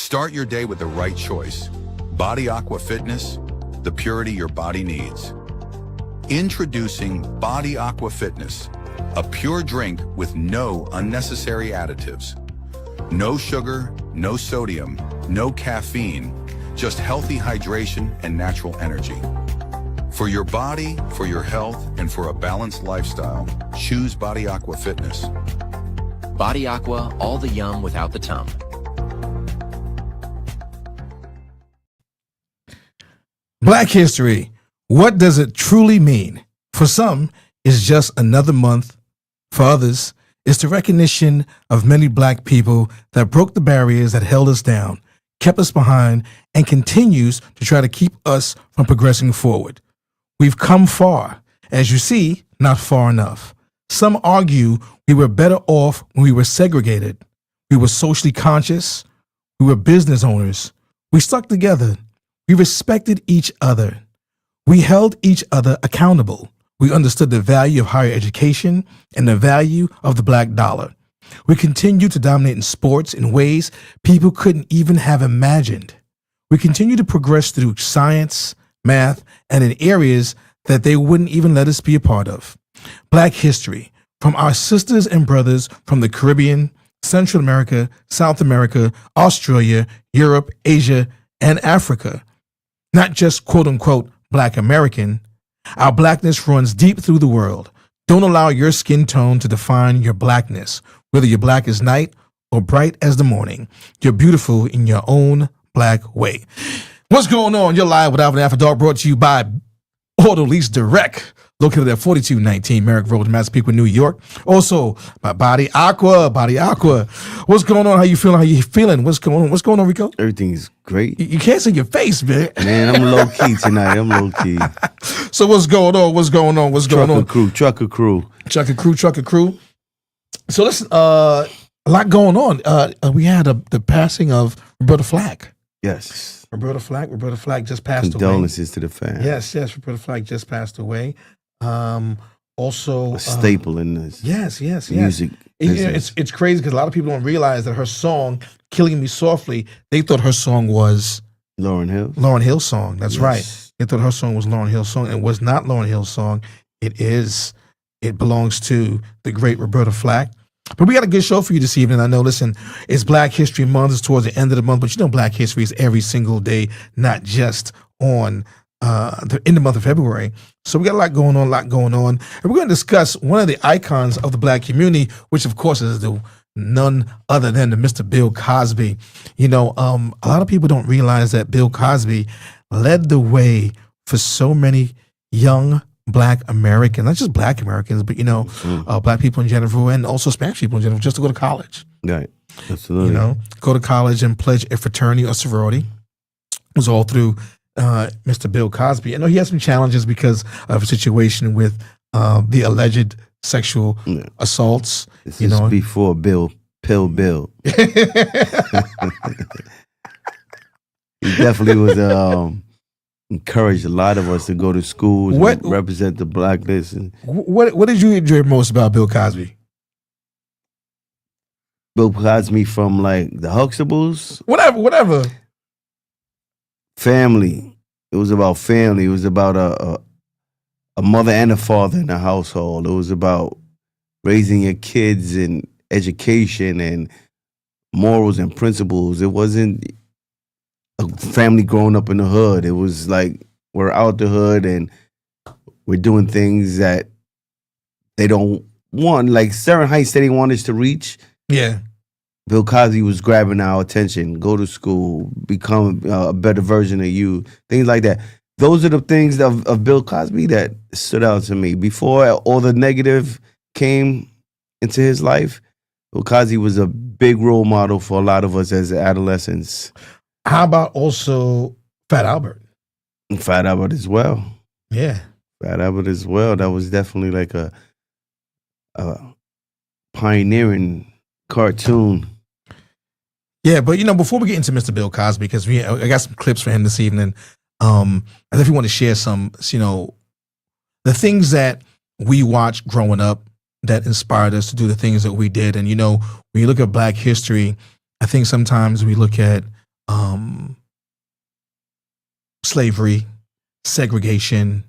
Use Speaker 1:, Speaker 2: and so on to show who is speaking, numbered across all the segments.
Speaker 1: Start your day with the right choice. Body Aqua Fitness, the purity your body needs. Introducing Body Aqua Fitness, a pure drink with no unnecessary additives. No sugar, no sodium, no caffeine, just healthy hydration and natural energy. For your body, for your health, and for a balanced lifestyle, choose Body Aqua Fitness.
Speaker 2: Body Aqua, all the yum without the tum.
Speaker 3: Black history. What does it truly mean? For some, it's just another month. For others, it's the recognition of many black people that broke the barriers that held us down, kept us behind, and continues to try to keep us from progressing forward. We've come far. As you see, not far enough. Some argue we were better off when we were segregated. We were socially conscious. We were business owners. We stuck together. We respected each other. We held each other accountable. We understood the value of higher education and the value of the black dollar. We continued to dominate in sports in ways people couldn't even have imagined. We continued to progress through science, math, and in areas that they wouldn't even let us be a part of. Black history, from our sisters and brothers from the Caribbean, Central America, South America, Australia, Europe, Asia, and Africa. Not just quote unquote Black American. Our blackness runs deep through the world. Don't allow your skin tone to define your blackness. Whether you're black as night or bright as the morning, you're beautiful in your own black way. What's going on? You're live with Alvin After Dark, brought to you by Auto Lease Direct, located at 4219 Merrick Road, Massapequa, New York. Also, by Body Aqua. What's going on? How you feeling? What's going on? What's going on, Rico?
Speaker 4: Everything's great.
Speaker 3: You can't see your face, man.
Speaker 4: Man, I'm low key tonight. I'm low key.
Speaker 3: So what's going on? Trucker crew. So listen, a lot going on. We had the passing of Roberta Flack.
Speaker 4: Yes.
Speaker 3: Roberta Flack just passed
Speaker 4: Condolences to the fans.
Speaker 3: Yes, Roberta Flack just passed away. Also
Speaker 4: a staple in this.
Speaker 3: Yes.
Speaker 4: Music.
Speaker 3: It's crazy because a lot of people don't realize that her song "Killing Me Softly," they thought her song was
Speaker 4: Lauryn
Speaker 3: Hill's song. That's right. They thought her song was Lauryn Hill's song. It was not Lauryn Hill's song. It belongs to the great Roberta Flack. But we got a good show for you this evening. I know, listen, it's Black History Month. It's towards the end of the month, but you know Black History is every single day, not just on in the month of February. So we got a lot going on. And we're going to discuss one of the icons of the black community, which of course is none other than the Mr. Bill Cosby. You know, a lot of people don't realize that Bill Cosby led the way for so many young Black Americans, not just Black Americans, but you know, Black people in general, and also Spanish people in general, just to go to college.
Speaker 4: Right, absolutely.
Speaker 3: You know, go to college and pledge a fraternity or sorority. It was all through Mr. Bill Cosby. I know he had some challenges because of a situation with the alleged sexual assaults.
Speaker 4: This is before Pill Bill. He definitely was. Encouraged a lot of us to go to schools and represent the blackness. And
Speaker 3: what did you enjoy most about Bill Cosby?
Speaker 4: Bill Cosby from like the Huxtables?
Speaker 3: Whatever.
Speaker 4: Family. It was about family. It was about a mother and a father in the household. It was about raising your kids and education and morals and principles. It wasn't a family growing up in the hood. It was like we're out the hood and we're doing things that they don't want. Like certain heights that they want us to reach.
Speaker 3: Yeah.
Speaker 4: Bill Cosby was grabbing our attention. Go to school, become a better version of you. Things like that. Those are the things of Bill Cosby that stood out to me. Before all the negative came into his life, Bill Cosby was a big role model for a lot of us as adolescents.
Speaker 3: How about also Fat Albert?
Speaker 4: Fat Albert as well.
Speaker 3: Yeah.
Speaker 4: Fat Albert as well. That was definitely like a pioneering cartoon.
Speaker 3: Yeah, but you know, before we get into Mr. Bill Cosby, because I got some clips for him this evening. I if you want to share some, you know, the things that we watched growing up that inspired us to do the things that we did. And you know, when you look at Black history, I think sometimes we look at slavery, segregation,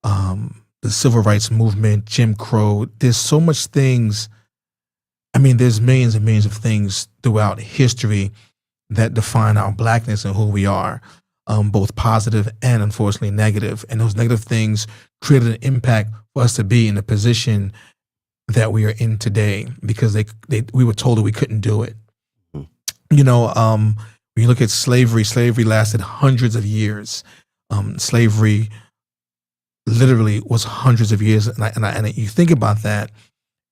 Speaker 3: the civil rights movement, Jim Crow. There's so much things. I mean, there's millions and millions of things throughout history that define our blackness and who we are, both positive and unfortunately negative. And those negative things created an impact for us to be in the position that we are in today because we were told that we couldn't do it. You know, when you look at slavery lasted hundreds of years. Slavery literally was hundreds of years, and you think about that,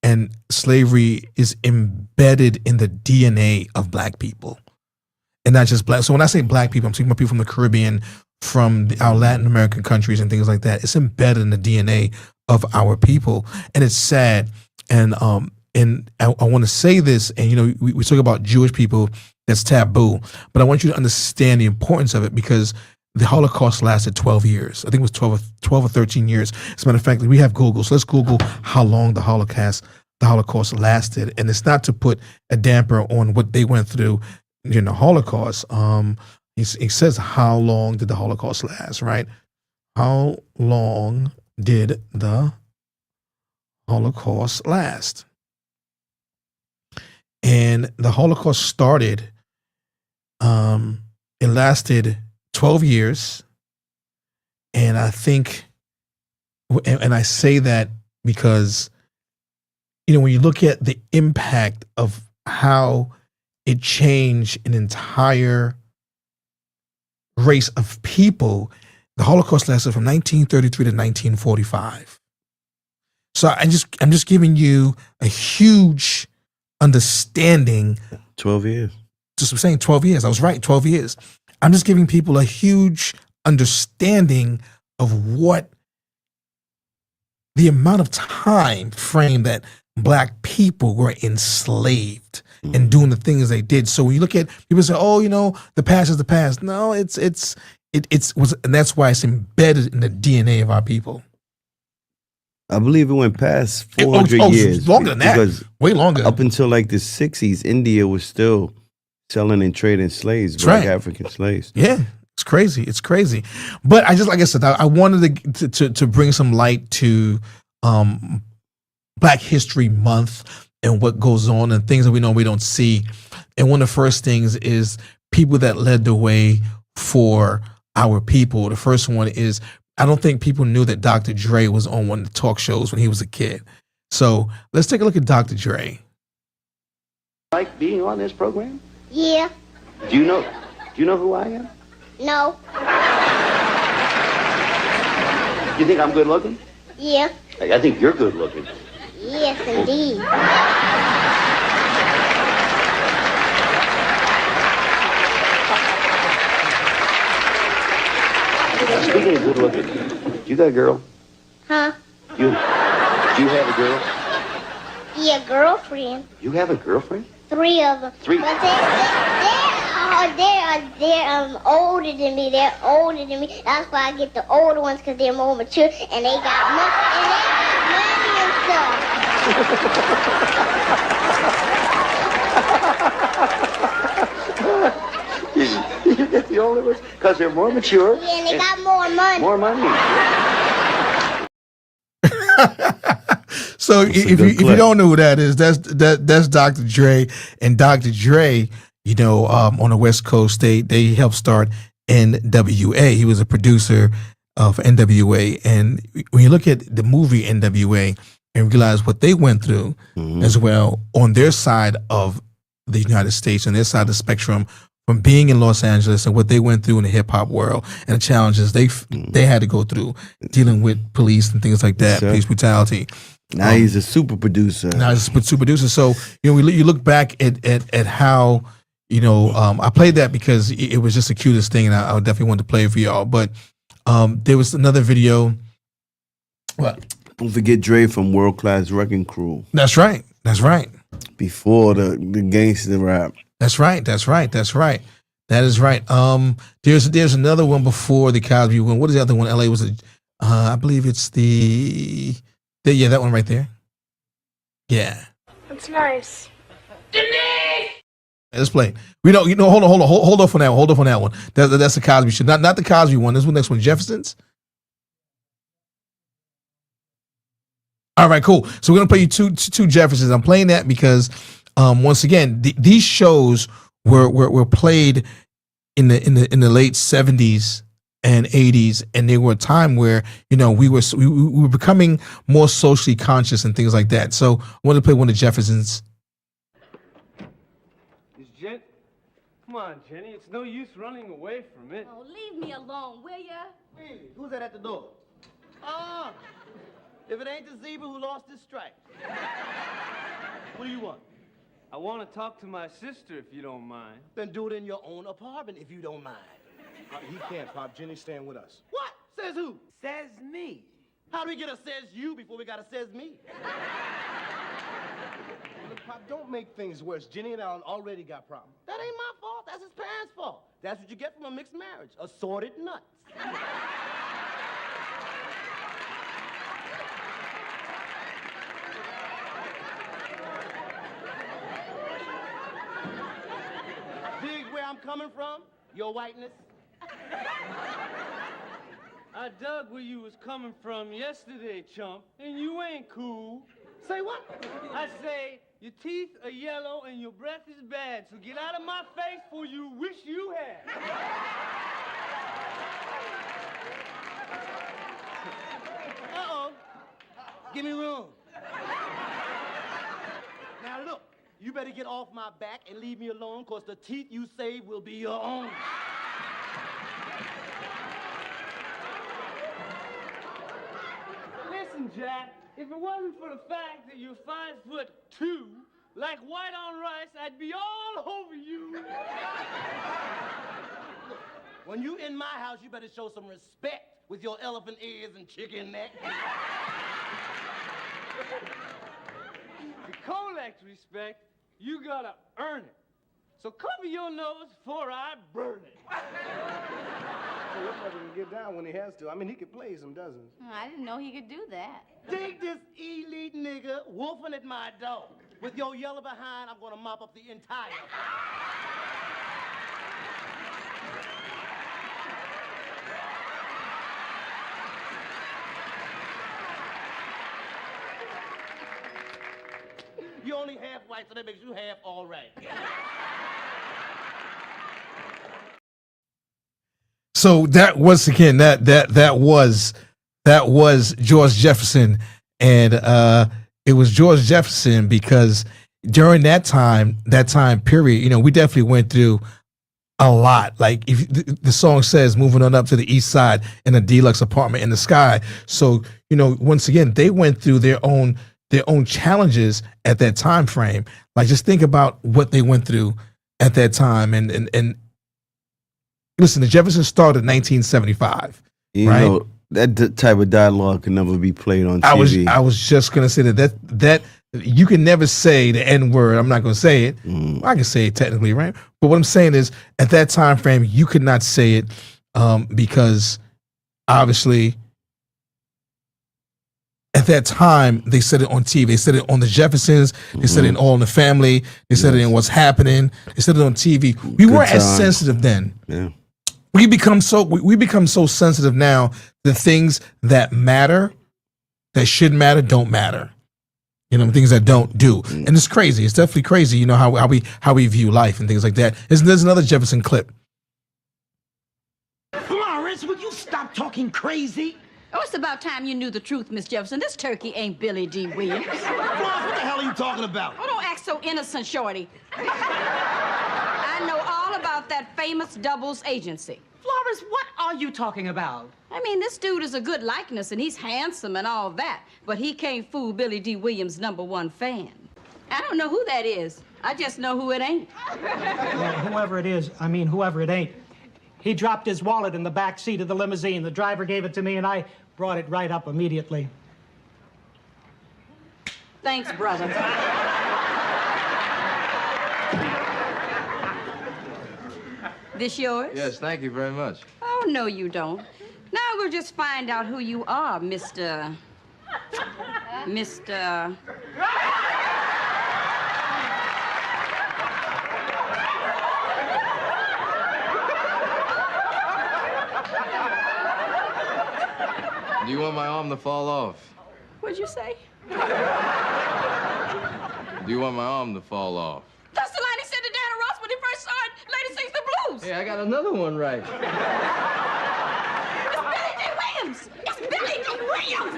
Speaker 3: and slavery is embedded in the DNA of black people, and not just black. So when I say black people, I'm talking about people from the Caribbean, from our Latin American countries and things like that. It's embedded in the DNA of our people, and it's sad. And I want to say this, and you know, we talk about Jewish people, that's taboo, but I want you to understand the importance of it because the Holocaust lasted 12 years. I think it was 12 or 13 years. As a matter of fact, we have Google, so let's Google how long the Holocaust lasted. And it's not to put a damper on what they went through in the Holocaust. It says, how long did the Holocaust last, right? How long did the Holocaust last? And the Holocaust started, it lasted 12 years. And I think, and I say that because, you know, when you look at the impact of how it changed an entire race of people, the Holocaust lasted from 1933 to 1945. So I'm just giving you a huge understanding.
Speaker 4: 12 years.
Speaker 3: Just I'm saying 12 years. I was right, 12 years. I'm just giving people a huge understanding of what the amount of time frame that black people were enslaved and doing the things they did. So when you look at people say, "Oh, you know, the past is the past." No, and that's why it's embedded in the DNA of our people.
Speaker 4: I believe it went past 400 years.
Speaker 3: Longer than that.
Speaker 4: Because
Speaker 3: way longer.
Speaker 4: Up until like the 60s, India was still selling and trading slaves,
Speaker 3: That's
Speaker 4: black
Speaker 3: right.
Speaker 4: African slaves.
Speaker 3: Yeah, it's crazy. It's crazy. But I just, like I said, I wanted to bring some light to Black History Month and what goes on and things that we know we don't see. And one of the first things is people that led the way for our people. The first one is, I don't think people knew that Dr. Dre was on one of the talk shows when he was a kid. So let's take a look at Dr. Dre.
Speaker 5: Like being on this program?
Speaker 6: Yeah.
Speaker 5: Do you know who I am?
Speaker 6: No.
Speaker 5: You think I'm good looking?
Speaker 6: Yeah.
Speaker 5: I think you're good looking.
Speaker 6: Yes, indeed.
Speaker 5: Speaking of good looking, you got a girl?
Speaker 6: Huh?
Speaker 5: You have a girl?
Speaker 6: Yeah, girlfriend.
Speaker 5: You have a girlfriend?
Speaker 6: 3 of them.
Speaker 5: 3?
Speaker 6: But they're older than me. They're older than me. That's why I get the older ones because they're more mature and they got money and stuff.
Speaker 5: You get the older ones because they're more mature.
Speaker 6: Yeah, and they got more money.
Speaker 5: More money.
Speaker 3: So if you don't know who that is, that's Dr. Dre. And Dr. Dre, you know, on the West Coast, they helped start NWA. He was a producer of NWA. And when you look at the movie NWA and realize what they went through as well on their side of the United States, on their side of the spectrum, from being in Los Angeles and what they went through in the hip hop world and the challenges they had to go through dealing with police and things like that, police brutality.
Speaker 4: Now he's a super producer.
Speaker 3: Now he's a super producer. So, you know, you look back at how, you know, I played that because it was just the cutest thing, and I definitely wanted to play it for y'all. But there was another video. What?
Speaker 4: Don't forget Dre from World Class Wrecking Crew.
Speaker 3: That's right. That's right.
Speaker 4: Before the gangster rap.
Speaker 3: That's right. That's right. That's right. That is right. There's another one before the Cosby one. What is the other one? LA was I believe it's that one right there. Yeah.
Speaker 7: That's nice.
Speaker 3: Let's play. We don't. Hold off on that one. Hold off on that one. That's the Cosby show. Not the Cosby one. This one, next one, Jefferson's. All right, cool. So we're gonna play you two Jeffersons. I'm playing that because, once again, these shows were played in the late 70s and 80s, and they were a time where we were becoming more socially conscious and things like that. So I wanted to play one of Jefferson's.
Speaker 7: Come on, Jenny. It's no use running away from it.
Speaker 8: Oh, leave me alone, will ya?
Speaker 9: Hey, who's that at the door? If it ain't the zebra who lost his stripe. What do you want?
Speaker 7: I want to talk to my sister, if you don't mind.
Speaker 9: Then do it in your own apartment, if you don't mind.
Speaker 10: He can't, Pop. Jenny's staying with us.
Speaker 9: What? Says who?
Speaker 7: Says me.
Speaker 9: How do we get a says you before we got a says me?
Speaker 10: Look, Pop, don't make things worse. Jenny and Alan already got problems.
Speaker 9: That ain't my fault. That's his parents' fault. That's what you get from a mixed marriage. Assorted nuts. Dig where I'm coming from, your whiteness.
Speaker 7: I dug where you was coming from yesterday, chump, and you ain't cool.
Speaker 9: Say what?
Speaker 7: I say, your teeth are yellow and your breath is bad, so get out of my face for you wish you had.
Speaker 9: Uh-oh. Give me room. Now look, you better get off my back and leave me alone, because the teeth you save will be your own.
Speaker 7: Listen, Jack, if it wasn't for the fact that you're 5'2", like white on rice, I'd be all over you.
Speaker 9: When you in my house, you better show some respect with your elephant ears and chicken neck.
Speaker 7: To collect respect, you gotta earn it. So cover your nose before I burn it.
Speaker 10: Well, your brother can get down when he has to. I mean, he could play some dozens.
Speaker 8: I didn't know he could do that.
Speaker 9: Dig this elite nigga wolfing at my door. With your yellow behind, I'm gonna mop up the entire. You only half white, so that makes you half all right.
Speaker 3: So that once again, that was George Jefferson, and it was George Jefferson because during that time period, we definitely went through a lot. Like if the song says, moving on up to the east side in a deluxe apartment in the sky. So once again, they went through their own challenges at that time frame. Like just think about what they went through at that time, and listen, the Jeffersons started in 1975.
Speaker 4: You
Speaker 3: right?
Speaker 4: know, that type of dialogue can never be played on TV.
Speaker 3: I was just gonna say that you can never say the N word. I'm not gonna say it. I can say it technically, right? But what I'm saying is, at that time frame, you could not say it because obviously at that time they said it on TV. They said it on the Jeffersons. They said it in All in the Family. They said it in What's Happening. They said it on TV. We weren't as sensitive then.
Speaker 4: Yeah.
Speaker 3: We become so sensitive now. The things that matter, that should matter, don't matter. Things that don't do, and it's crazy. It's definitely crazy. How we view life and things like that. There's another Jefferson clip.
Speaker 11: Florence, will you stop talking crazy?
Speaker 8: Oh, it's about time you knew the truth, Miss Jefferson. This turkey ain't Billy D. Williams.
Speaker 11: Florence, what the hell are you talking about?
Speaker 8: Oh, don't act so innocent, Shorty. I know all about that famous doubles agency.
Speaker 11: Florence, what are you talking about?
Speaker 8: I mean, this dude is a good likeness, and he's handsome and all that, but he can't fool Billy D. Williams' #1 fan. I don't know who that is. I just know who it ain't.
Speaker 12: Well, whoever it is, whoever it ain't, he dropped his wallet in the back seat of the limousine. The driver gave it to me, and I brought it right up immediately.
Speaker 8: Thanks, brother. This yours?
Speaker 13: Yes, thank you very much.
Speaker 8: Oh, no, you don't. Now we'll just find out who you are, Mr.
Speaker 13: you want my arm to fall off?
Speaker 8: What'd you say?
Speaker 13: Do you want my arm to fall off?
Speaker 8: That's the line he said to Diana Ross when he first saw it. Lady Sings the Blues.
Speaker 13: Hey, I got another one right.
Speaker 8: It's Billy D. Williams. It's Billy D. Williams.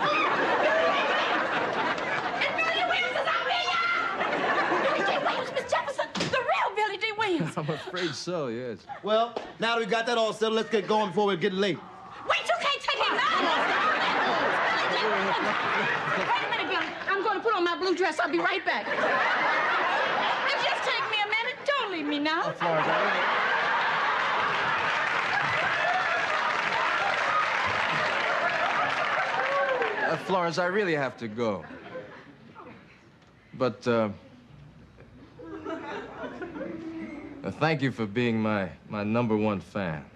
Speaker 8: And Billy Williams is out here, y'all. Billy D. Williams, Miss Jefferson, the real Billy D. Williams.
Speaker 13: I'm afraid so, yes.
Speaker 9: Well, now that we got that all settled, let's get going before we get late.
Speaker 8: Wait, you can't take him now. Wait a minute, Billy. I'm going to put on my blue dress. I'll be right back. It just take me a minute. Don't leave me now.
Speaker 13: Florence, I really have to go. But, thank you for being my #1 fan.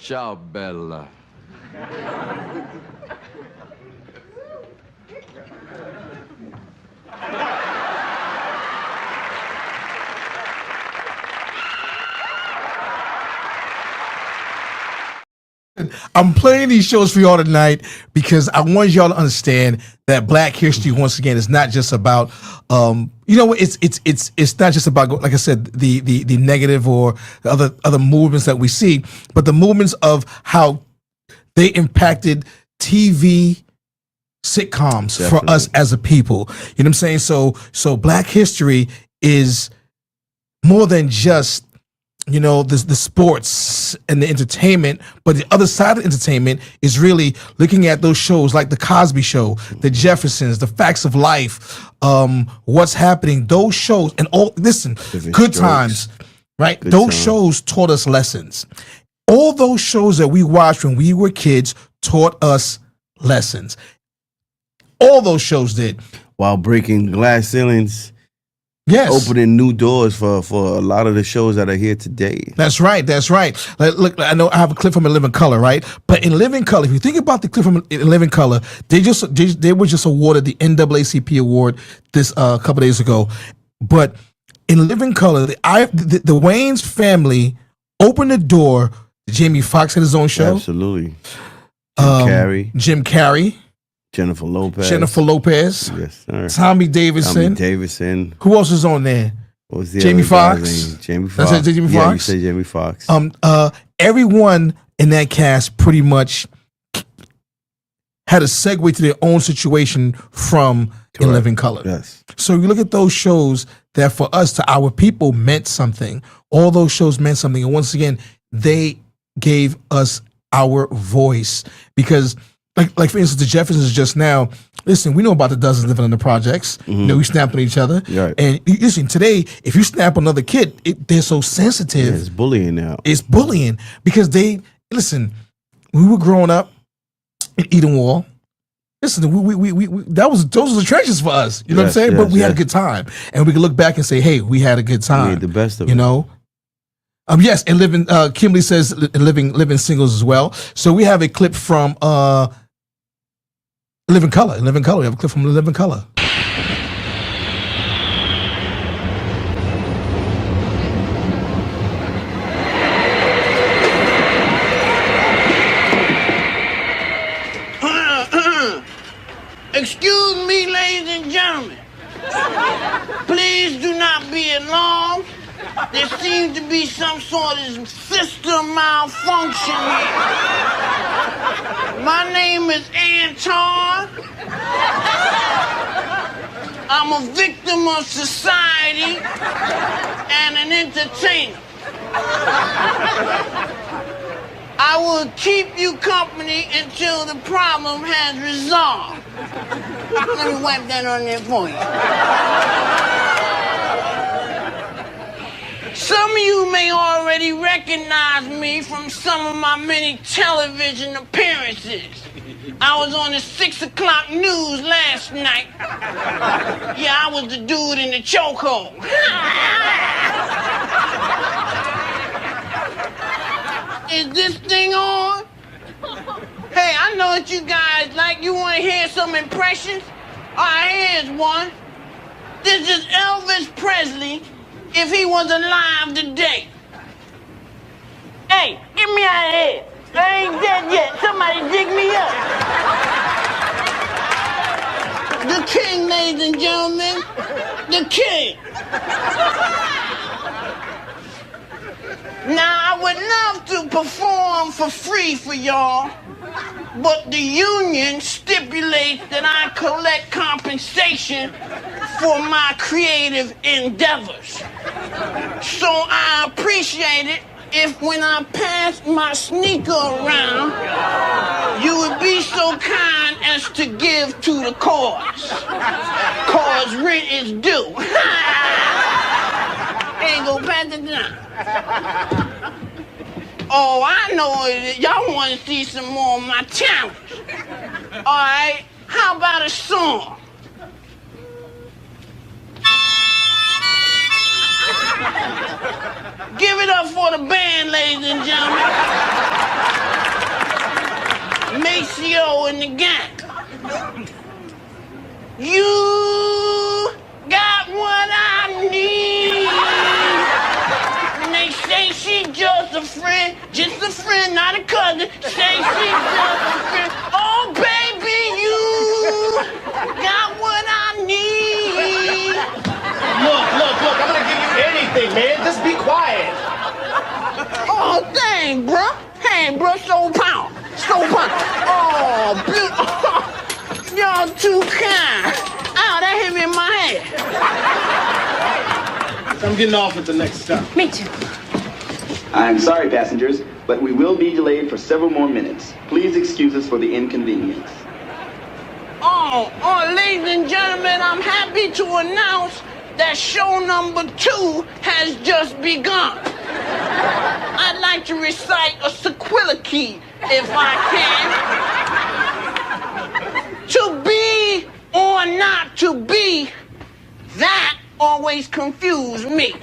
Speaker 13: Ciao, Bella.
Speaker 3: I'm playing these shows for y'all tonight because I want y'all to understand that Black history, once again, is not just about, it's not just about, like I said, the negative or the other movements that we see, but the movements of how they impacted TV sitcoms for us as a people. You know what I'm saying? So Black history is more than just the sports and the entertainment, but the other side of entertainment is really looking at those shows like The Cosby Show, The Jeffersons, The Facts of Life, What's Happening, those shows, and Good Times, right? Those shows taught us lessons. All those shows that we watched when we were kids taught us lessons. All those shows did.
Speaker 4: While breaking glass ceilings.
Speaker 3: Yes.
Speaker 4: Opening new doors for a lot of the shows that are here today.
Speaker 3: That's right. Like, look, I know I have a clip from In Living Color, right? But in Living Color, if you think about the clip from In Living Color, they were just awarded the NAACP award this couple days ago. But in Living Color, the Wayans family opened the door. Jamie Foxx had his own show.
Speaker 4: Absolutely.
Speaker 3: Jim Carrey.
Speaker 4: Jennifer Lopez.
Speaker 3: Yes, sir. Tommy Davidson. Who else is on there?
Speaker 4: What was the
Speaker 3: Jamie Foxx.
Speaker 4: Jamie Foxx.
Speaker 3: That's Jamie Foxx?
Speaker 4: Yeah, you said Jamie Foxx.
Speaker 3: Everyone in that cast pretty much had a segue to their own situation from In Living Color.
Speaker 4: Yes.
Speaker 3: So you look at those shows that for us, to our people, meant something. All those shows meant something. And once again, they gave us our voice. Because like for instance, the Jeffersons just now, listen, we know about the dozens living in the projects.
Speaker 4: Mm-hmm.
Speaker 3: We snap on each other.
Speaker 4: Right.
Speaker 3: And listen, today, if you snap on another kid, they're so sensitive.
Speaker 4: Yeah, it's bullying now.
Speaker 3: It's bullying because listen, we were growing up in Eden Wall. Listen, those were the trenches for us. You know what I'm saying? But we had a good time. And we can look back and say, hey, we had a good time.
Speaker 4: We made the best of it.
Speaker 3: You know? Yes, and Kimberly says living singles as well. So we have a clip from Living Color. We have a clip from Living Color.
Speaker 14: Excuse me, ladies and gentlemen. Please do not be alarmed. There seems to be some sort of system malfunction here. My name is Anton. I'm a victim of society and an entertainer. I will keep you company until the problem has resolved. Let me wipe that on there for you. Some of you may already recognize me from some of my many television appearances. I was on the 6 o'clock news last night. Yeah, I was the dude in the chokehold. Is this thing on? Hey, I know what you guys like. You want to hear some impressions? All right, here's one. This is Elvis Presley if he was alive today. Hey, get me out of here. I ain't dead yet. Somebody dig me up. The king, ladies and gentlemen. The king. Now, I would love to perform for free for y'all, but the union stipulates that I collect compensation for my creative endeavors. So I appreciate it if when I pass my sneaker around, you would be so kind as to give to the cause. Cause rent is due. Ain't go pass it down. Oh, I know it. Y'all want to see some more of my talent. All right, how about a song? Give it up for the band, ladies and gentlemen. Maceo and the gang. You got what I need. And they say she just a friend, not a cousin. Say she just a friend. Oh, baby, you got what I need.
Speaker 9: Look, I'm gonna give you anything, man. Just be quiet.
Speaker 14: Oh, dang, bruh. Hey, bruh, so pound. Oh, beautiful. Y'all too kind. Ow, that hit me in my head.
Speaker 9: I'm getting off at the next stop.
Speaker 8: Me too.
Speaker 15: I'm sorry, passengers, but we will be delayed for several more minutes. Please excuse us for the inconvenience.
Speaker 14: Oh, ladies and gentlemen, I'm happy to announce that show number 2 has just begun. I'd like to recite a sequelicy, if I can. To be or not to be, that always confused me.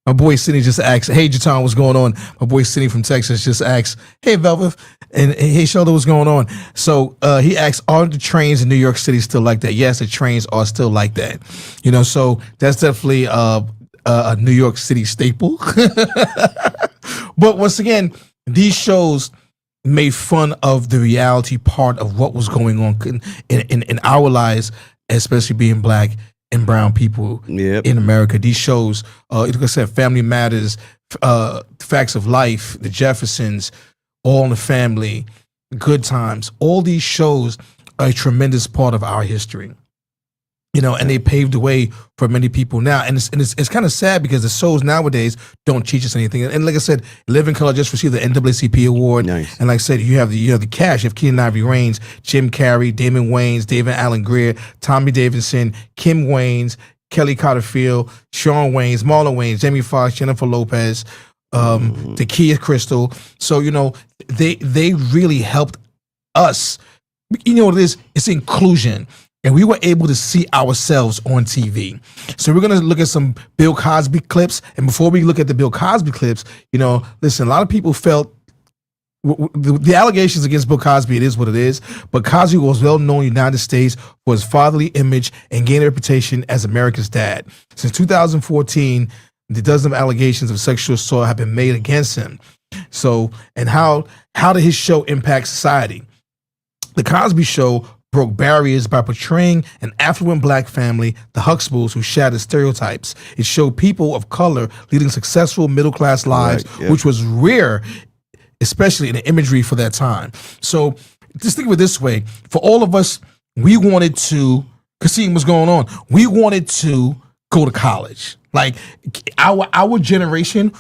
Speaker 3: My boy Sidney just asked, hey, Jaton, what's going on? My boy Sidney from Texas just asked, hey, Velvet, and hey, Shoulder, what's going on? So he asked, are the trains in New York City still like that? Yes, the trains are still like that. You know, so that's definitely a New York City staple. But once again, these shows made fun of the reality part of what was going on in our lives, especially being black and brown people in America. These shows, like I said, Family Matters, Facts of Life, The Jeffersons, All in the Family, Good Times, all these shows are a tremendous part of our history. You know, and they paved the way for many people now. And it's kind of sad because the shows nowadays don't teach us anything. And like I said, Living Color just received the NAACP award. Nice. And like I said, you have the cast. You have Keenen Ivory Wayans, Jim Carrey, Damon Wayans, David Allen Greer, Tommy Davidson, Kim Wayans, Kelly Cotterfield, Sean Wayans, Marlon Wayans, Jamie Foxx, Jennifer Lopez, Takia Crystal. So, you know, they really helped us. You know what it is? It's inclusion. And we were able to see ourselves on TV. So we're going to look at some Bill Cosby clips. And before we look at the Bill Cosby clips, you know, listen, a lot of people felt the allegations against Bill Cosby, it is what it is. But Cosby was well known in the United States for his fatherly image and gained a reputation as America's dad. Since 2014, the dozen of allegations of sexual assault have been made against him. So, and how did his show impact society? The Cosby Show broke barriers by portraying an affluent black family, the Huxtables, who shattered stereotypes. It showed people of color leading successful middle-class lives, which was rare, especially in the imagery for that time. So just think of it this way. For all of us, we wanted to, because seeing what's going on, we wanted to go to college. Like our generation,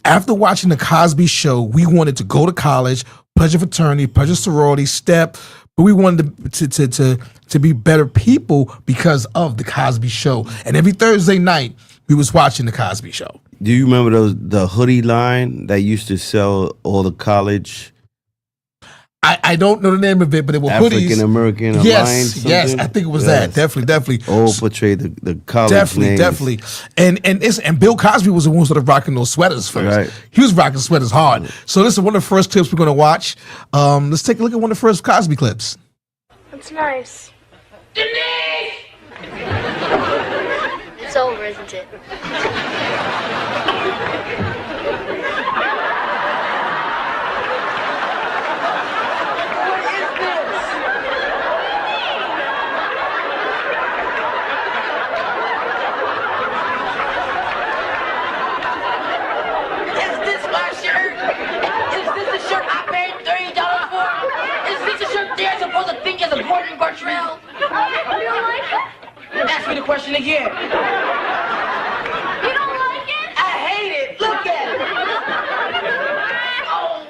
Speaker 3: after watching the Cosby Show, we wanted to go to college, pledge a fraternity, pledge a sorority, step, but we wanted to be better people because of the Cosby Show. And every Thursday night, we was watching the Cosby Show.
Speaker 4: Do you remember the hoodie line that used to sell all the college?
Speaker 3: I don't know the name of it, but it were hoodies.
Speaker 4: African American
Speaker 3: Yes, yes, I think it was that. Definitely.
Speaker 4: All portrayed the college names.
Speaker 3: Definitely. And Bill Cosby was the one who started rocking those sweaters first.
Speaker 4: Right.
Speaker 3: He was rocking sweaters hard. So this is one of the first clips we're going to watch. Let's take a look at one of the first Cosby clips.
Speaker 16: That's nice. Denise! It's over, isn't it?
Speaker 14: Gartrell? You don't like it? Ask me the question again. You don't like it? I hate it. Look at it. Oh.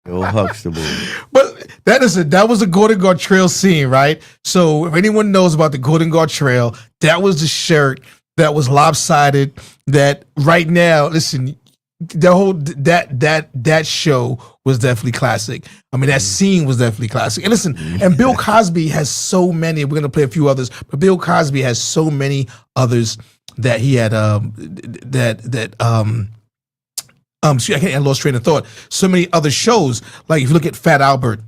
Speaker 4: Yo, Huxtable.
Speaker 3: But that was a Gordon Gartrell scene, right? So if anyone knows about the Gordon Gartrell, that was the shirt that was lopsided. That right now, listen, the whole that show was definitely classic. I mean, that scene was definitely classic. And listen, and Bill Cosby has so many. We're gonna play a few others, but Bill Cosby has so many others that he had. I lost train of thought. So many other shows, like if you look at Fat Albert.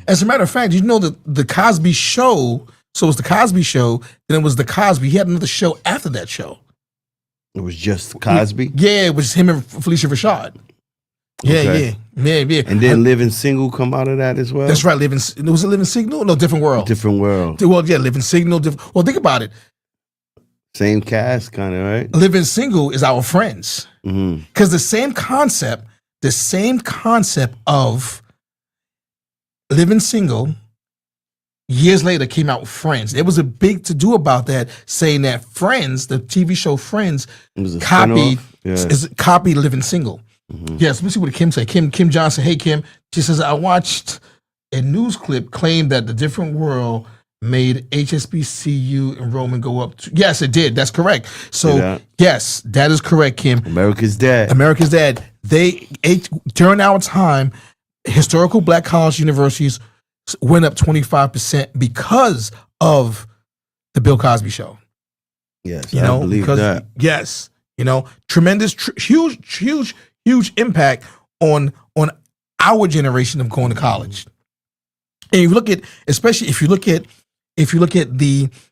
Speaker 3: As a matter of fact, you know the Cosby Show. So it was the Cosby Show, then it was the Cosby. He had another show after that show.
Speaker 4: It was just Cosby?
Speaker 3: Yeah, it was him and Felicia Rashad. Yeah,
Speaker 4: Okay.
Speaker 3: yeah.
Speaker 4: And then Living Single come out of that as well?
Speaker 3: That's right. Was it Living Signal? No, Different World.
Speaker 4: Different World.
Speaker 3: Well, yeah, Living Signal. Well, think about it.
Speaker 4: Same cast, kind of, right?
Speaker 3: Living Single is Our Friends. Because the same concept of Living Single, years later came out with Friends. There was a big to-do about that, saying that Friends, the TV show Friends, copied Living Single. Yes, let me see what Kim said. Kim Johnson, hey Kim, she says, I watched a news clip claim that the Different World made HSBCU enrollment go up. Yes, it did. That's correct. So yes, that is correct, Kim.
Speaker 4: America's Dad.
Speaker 3: During our time, historical black college universities went up 25% because of the Bill Cosby Show.
Speaker 4: Yes, I believe that.
Speaker 3: Yes, tremendous, huge impact on our generation of going to college. And you look at, especially if you look at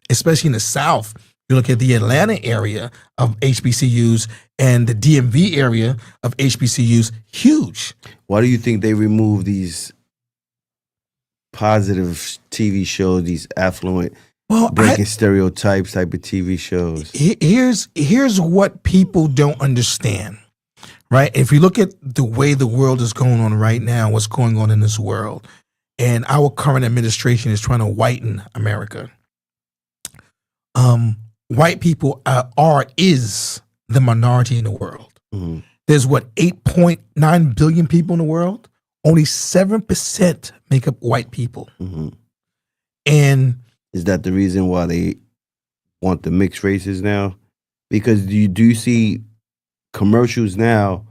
Speaker 3: especially in the South, you look at the Atlanta area of HBCUs and the DMV area of HBCUs, huge.
Speaker 4: Why do you think they remove these positive TV shows, these affluent, breaking stereotypes type of TV shows?
Speaker 3: Here's what people don't understand, right? If you look at the way the world is going on right now, what's going on in this world, and our current administration is trying to whiten America. White people is the minority in the world. There's 8.9 billion people in the world. Only 7% make up white people. And
Speaker 4: is that the reason why they want the mixed races now? Because you do see commercials now,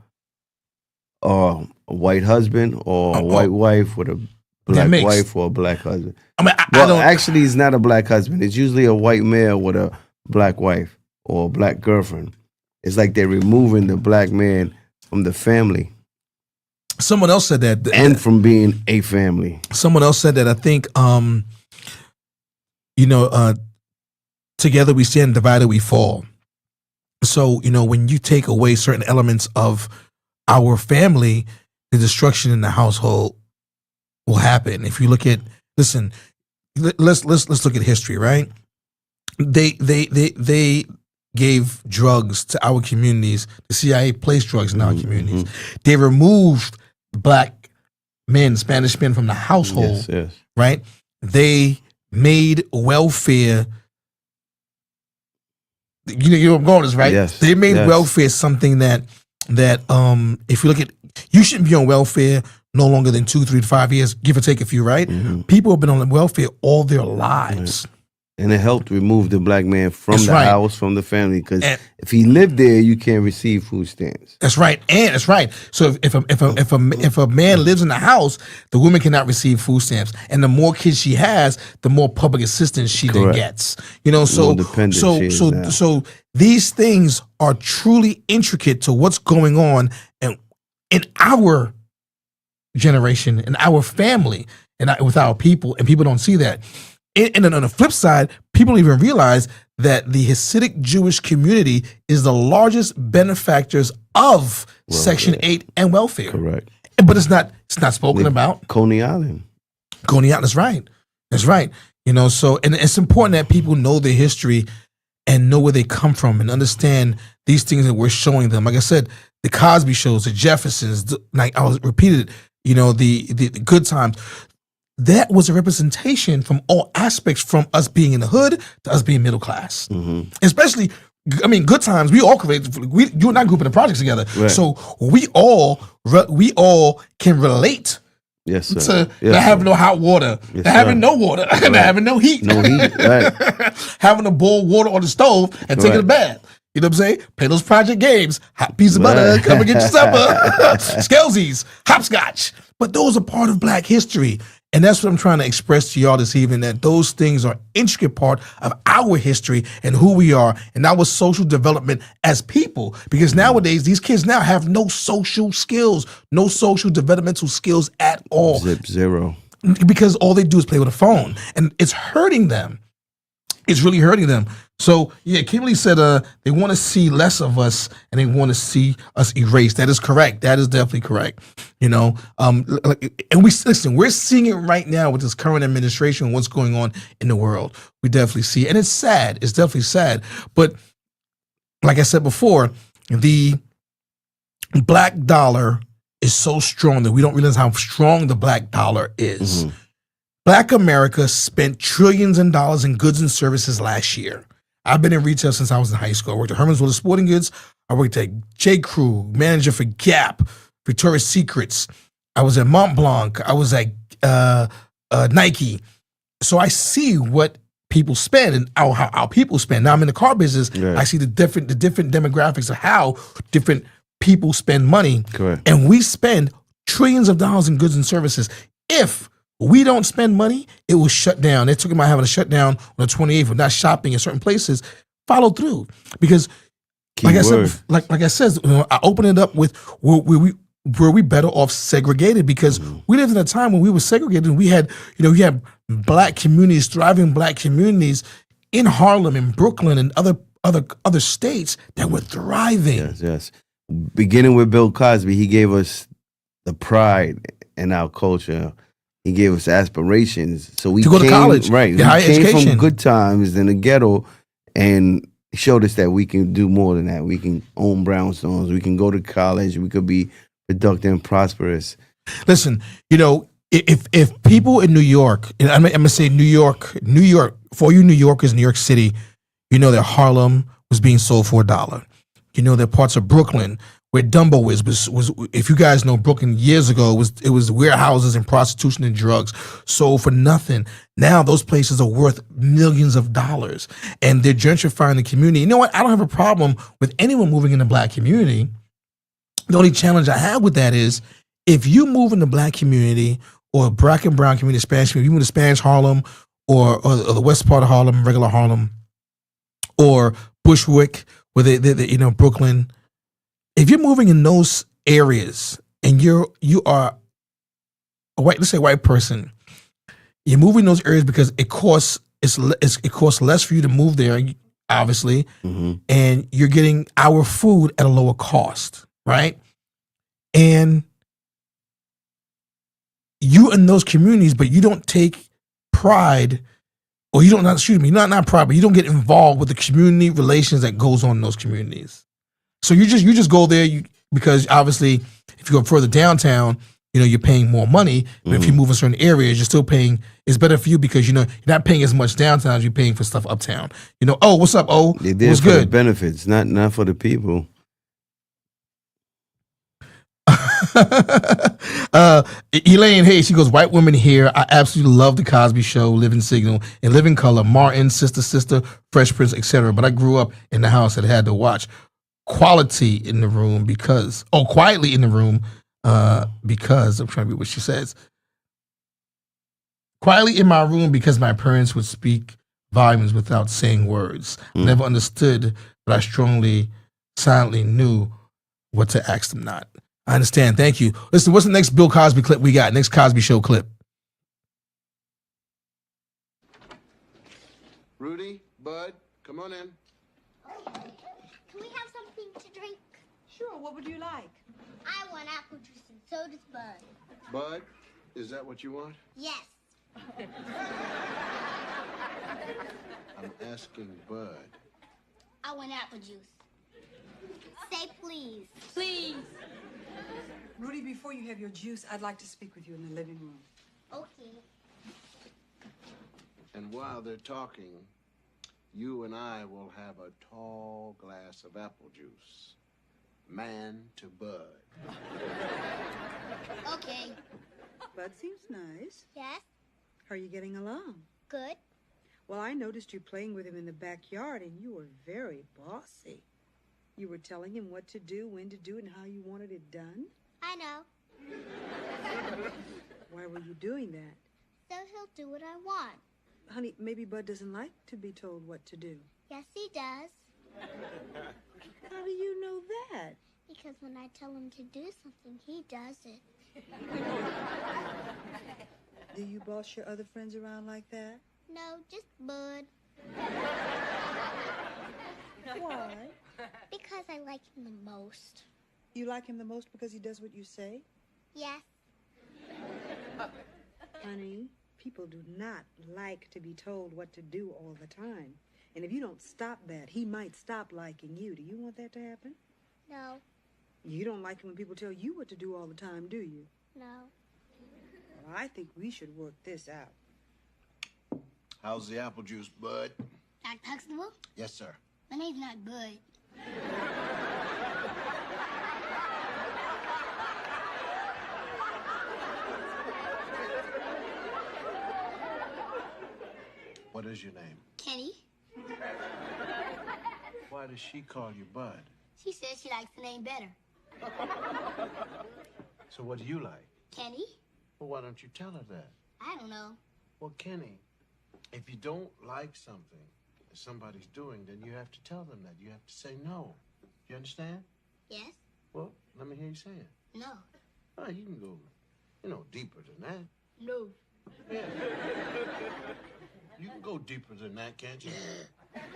Speaker 4: a white husband or a white wife with a black wife or a black husband.
Speaker 3: I mean,
Speaker 4: actually, it's not a black husband. It's usually a white male with a black wife or a black girlfriend. It's like they're removing the black man from the family.
Speaker 3: Someone else said that.
Speaker 4: And from being a family.
Speaker 3: Someone else said that, I think, together we stand, divided we fall. So, when you take away certain elements of our family, the destruction in the household will happen. If you look at, listen, let's look at history, right? They gave drugs to our communities. The CIA placed drugs in our communities. They removed black men, Spanish men from the household, right? They made welfare. You know where I'm going with this, right?
Speaker 4: Yes,
Speaker 3: They made welfare something that that if you look at, you shouldn't be on welfare no longer than 2, 3 to 5 years, give or take a few, right? People have been on welfare all their lives.
Speaker 4: And it helped remove the black man from
Speaker 3: That's
Speaker 4: the
Speaker 3: right.
Speaker 4: house, from the family, because if he lived there, you can't receive food stamps.
Speaker 3: That's right, and that's right. So if a man lives in the house, the woman cannot receive food stamps, and the more kids she has, the more public assistance she then
Speaker 4: Correct.
Speaker 3: gets. You know, so
Speaker 4: More dependent she is now.
Speaker 3: so these things are truly intricate to what's going on in our generation, in our family, and with our people, and people don't see that. And then on the flip side, people don't even realize that the Hasidic Jewish community is the largest benefactors of Section 8 and welfare.
Speaker 4: Correct.
Speaker 3: But it's not spoken about.
Speaker 4: Coney Island.
Speaker 3: Coney Island, that's right. That's right. You know, so, and it's important that people know their history and know where they come from and understand these things that we're showing them. Like I said, the Cosby shows, the Jeffersons, like I was repeated, you know, the Good Times. That was a representation from all aspects, from us being in the hood to us being middle class. Especially, I mean, Good Times. We all you and I grew up in the projects together,
Speaker 4: Right.
Speaker 3: so we all can relate.
Speaker 4: Yes, sir.
Speaker 3: To not having no hot water,
Speaker 4: Yes,
Speaker 3: not having
Speaker 4: sir.
Speaker 3: no water, not having no heat,
Speaker 4: No heat, right.
Speaker 3: having to boil water on the stove and taking a bath. You know what I'm saying? Play those project games. Hot piece of butter,
Speaker 4: Right.
Speaker 3: come and get your supper. Skelsies, hopscotch. But those are part of Black history. And that's what I'm trying to express to y'all this evening, that those things are intricate part of our history and who we are and our social development as people. Because nowadays, these kids now have no social skills, no social developmental skills at all.
Speaker 4: Zero.
Speaker 3: Because all they do is play with a phone. And it's hurting them. It's really hurting them. So, yeah, Kimberly said they want to see less of us and they want to see us erased. That is correct. That is definitely correct. You know, and we're seeing it right now with this current administration and what's going on in the world. We definitely see it. And it's sad. It's definitely sad. But like I said before, the black dollar is so strong that we don't realize how strong the black dollar is. Black America spent trillions of dollars in goods and services last year. I've been in retail since I was in high school. I worked at Herman's World of Sporting Goods. I worked at J. Crew, manager for Gap, Victoria's Secrets. I was at Mont Blanc. I was at Nike. So I see what people spend and how our people spend. Now I'm in the car business.
Speaker 4: Right.
Speaker 3: I see the different demographics of how different people spend money.
Speaker 4: Correct.
Speaker 3: And we spend trillions of dollars in goods and services. If we don't spend money, it will shut down. They're talking about having a shutdown on the 28th of not shopping in certain places. Follow through. Because like I said, you know, I open it up with were we better off segregated? Because we lived in a time when we were segregated and we had black communities, thriving black communities in Harlem and Brooklyn and other states that were thriving.
Speaker 4: Yes. Beginning with Bill Cosby, he gave us the pride in our culture. He gave us aspirations. So we
Speaker 3: to go
Speaker 4: came,
Speaker 3: to college,
Speaker 4: right?
Speaker 3: get higher
Speaker 4: We came
Speaker 3: education.
Speaker 4: from good times in the ghetto, and showed us that we can do more than that. We can own brownstones. We can go to college. We could be productive and prosperous.
Speaker 3: Listen, you know, if people in New York, and I'm gonna say New York, for you New Yorkers, New York City, you know that Harlem was being sold for $1. You know, there are parts of Brooklyn where Dumbo was. If you guys know Brooklyn years ago, it was warehouses and prostitution and drugs sold for nothing. Now those places are worth millions of dollars, and they're gentrifying the community. You know what? I don't have a problem with anyone moving in the black community. The only challenge I have with that is if you move in the black community or black and brown community, Spanish community, you move to Spanish Harlem or the west part of Harlem, regular Harlem, or Bushwick, where they Brooklyn. If you're moving in those areas and you are a white, let's say white person, you're moving in those areas because it costs less for you to move there, obviously, and you're getting our food at a lower cost, right? And you in those communities, but you don't take pride, or you don't not pride, but you don't get involved with the community relations that goes on in those communities. So you just go there because obviously if you go further downtown, you know, you're paying more money. But if you move in certain areas, you're still paying. It's better for you because you know you're not paying as much downtown as you're paying for stuff uptown. You know, oh, what's up? Oh,
Speaker 4: They're there
Speaker 3: what's
Speaker 4: for the
Speaker 3: good?
Speaker 4: benefits, not for the people.
Speaker 3: Elaine, hey, she goes, white women here. I absolutely love the Cosby Show, Living Signal, and Living Color, Martin, Sister, Fresh Prince, etc. But I grew up in the house that had to watch Quietly in the Room because I'm trying to read what she says. Quietly in my room because my parents would speak volumes without saying words. Never understood, but I silently knew what to ask them not. I understand. Thank you. Listen, what's the next Bill Cosby clip we got? Next Cosby Show clip.
Speaker 17: Rudy, Bud, come on in.
Speaker 6: Can we have something to drink?
Speaker 18: Sure, what would you like?
Speaker 6: I want apple juice and so does Bud.
Speaker 17: Bud, is that what you want?
Speaker 6: Yes.
Speaker 17: I'm asking Bud.
Speaker 6: I want apple juice. Say please.
Speaker 18: Please. Rudy, before you have your juice, I'd like to speak with you in the living room.
Speaker 6: Okay.
Speaker 17: And while they're talking, you and I will have a tall glass of apple juice. Man to Bud.
Speaker 6: Okay.
Speaker 18: Bud seems nice.
Speaker 6: Yes?
Speaker 18: How are you getting along?
Speaker 6: Good.
Speaker 18: Well, I noticed you playing with him in the backyard, and you were very bossy. You were telling him what to do, when to do it, and how you wanted it done?
Speaker 6: I know.
Speaker 18: Why were you doing that?
Speaker 6: So he'll do what I want.
Speaker 18: Honey, maybe Bud doesn't like to be told what to do.
Speaker 6: Yes, he does.
Speaker 18: How do you know that?
Speaker 6: Because when I tell him to do something, he does it.
Speaker 18: Do you boss your other friends around like that?
Speaker 6: No, just Bud.
Speaker 18: Why?
Speaker 6: Because I like him the most.
Speaker 18: You like him the most because he does what you say?
Speaker 6: Yes.
Speaker 18: Honey, people do not like to be told what to do all the time. And if you don't stop that, he might stop liking you. Do you want that to happen?
Speaker 6: No.
Speaker 18: You don't like it when people tell you what to do all the time, do you?
Speaker 6: No.
Speaker 18: Well, I think we should work this out.
Speaker 17: How's the apple juice, Bud?
Speaker 6: Dr. Huxtable?
Speaker 17: Yes, sir.
Speaker 6: My name's not Bud.
Speaker 17: What is your name?
Speaker 6: Kenny.
Speaker 17: Why does she call you Bud?
Speaker 6: She says she likes the name better.
Speaker 17: So what do you like?
Speaker 6: Kenny?
Speaker 17: Well, why don't you tell her that?
Speaker 6: I don't know.
Speaker 17: Well, Kenny, if you don't like something that somebody's doing, then you have to tell them that. You have to say no. You understand?
Speaker 6: Yes?
Speaker 17: Well, let me hear you say it.
Speaker 6: No.
Speaker 17: Oh, you can go, deeper than that.
Speaker 6: No.
Speaker 17: Yeah. You can go deeper than that, can't you? There you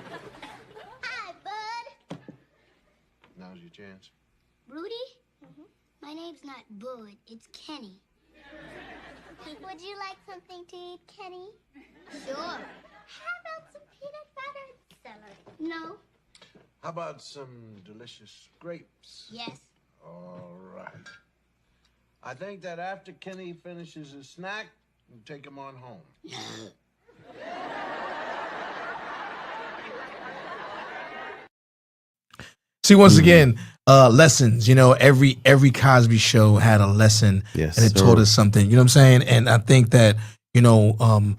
Speaker 17: go.
Speaker 6: Hi, Bud.
Speaker 17: Now's your chance.
Speaker 6: Rudy? My name's not Bud, it's Kenny. Would you like something to eat, Kenny? Sure. How about some peanut butter and celery? No.
Speaker 17: How about some delicious grapes?
Speaker 6: Yes.
Speaker 17: All right. I think that after Kenny finishes his snack, we'll take him on home.
Speaker 3: See, once again, lessons. Every Cosby Show had a lesson,
Speaker 4: Yes,
Speaker 3: and it
Speaker 4: sir.
Speaker 3: taught us something. You know what I'm saying? And I think that young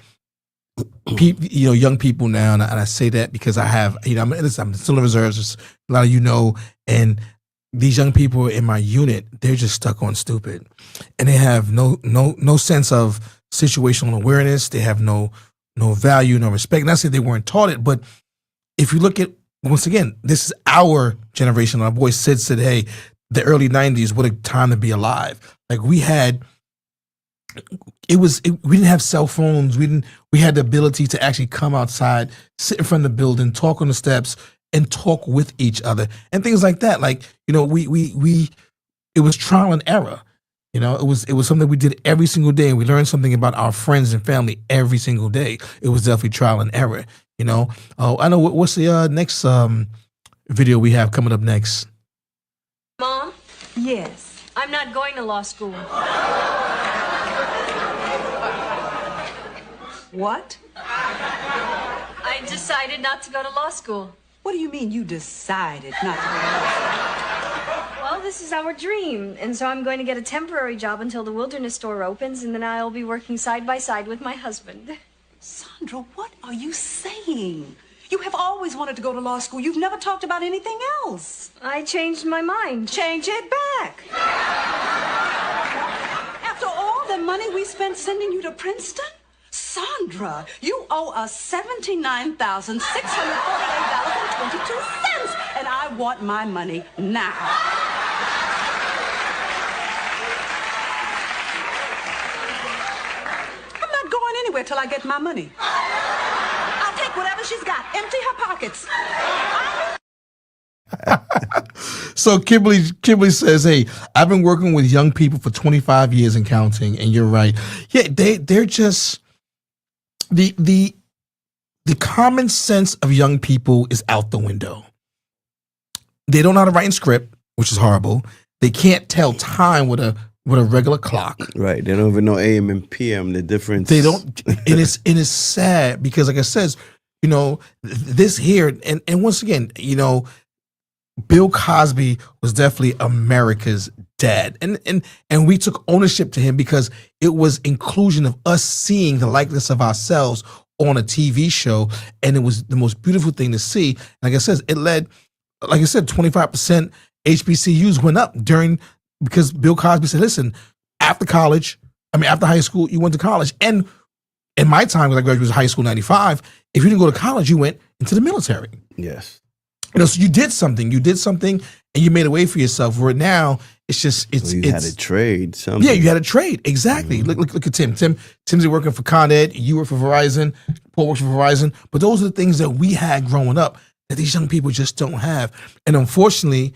Speaker 3: people now, and I say that because I have, I'm still in reserves. As a lot of and these young people in my unit, they're just stuck on stupid, and they have no sense of situational awareness. They have no value, no respect. Not saying they weren't taught it, but if you look at, once again, this is our generation. Our boy Sid said, "Hey, the early '90s, what a time to be alive!" Like we didn't have cell phones. We had the ability to actually come outside, sit in front of the building, talk on the steps, and talk with each other and things like that. Like it was trial and error. It was something we did every single day, and we learned something about our friends and family every single day. It was definitely trial and error. Oh, I know. What's the next video we have coming up next?
Speaker 19: Mom?
Speaker 18: Yes.
Speaker 19: I'm not going to law school.
Speaker 18: What?
Speaker 19: I decided not to go to law school.
Speaker 18: What do you mean you decided not to go to law school?
Speaker 19: Well, Well, this is our dream, and so I'm going to get a temporary job until the wilderness store opens, and then I'll be working side by side with my husband.
Speaker 20: Sandra, what are you saying? You have always wanted to go to law school. You've never talked about anything else.
Speaker 19: I changed my mind.
Speaker 20: Change it back. After all the money we spent sending you to Princeton? Sandra, you owe us $79,648.22, and I want my money now. I'm not going anywhere till I get my money. I'll take whatever she's got. Empty her pockets.
Speaker 3: So Kimberly says, "Hey, I've been working with young people for 25 years and counting." And you're right. Yeah, they're just the common sense of young people is out the window. They don't know how to write in script, which is horrible. They can't tell time with a regular clock.
Speaker 4: Right. They don't even know AM and PM, the difference.
Speaker 3: They don't, and it's sad because, like I says, you know, this here, and once again, you know, Bill Cosby was definitely America's dad, and we took ownership to him because it was inclusion of us seeing the likeness of ourselves on a TV show, and it was the most beautiful thing to see. Like I said, it led, like I said, 25% HBCUs went up because Bill Cosby said, "Listen, after high school, you went to college." And in my time, because I graduated high school in '95, if you didn't go to college, you went into the military.
Speaker 4: Yes.
Speaker 3: You know, so you did something, and you made a way for yourself. Where now it's
Speaker 4: had a trade. Something.
Speaker 3: Yeah, you had a trade. Exactly.
Speaker 4: Mm-hmm.
Speaker 3: Look at Tim. Tim's working for Con Ed. You work for Verizon. Paul works for Verizon. But those are the things that we had growing up that these young people just don't have. And unfortunately,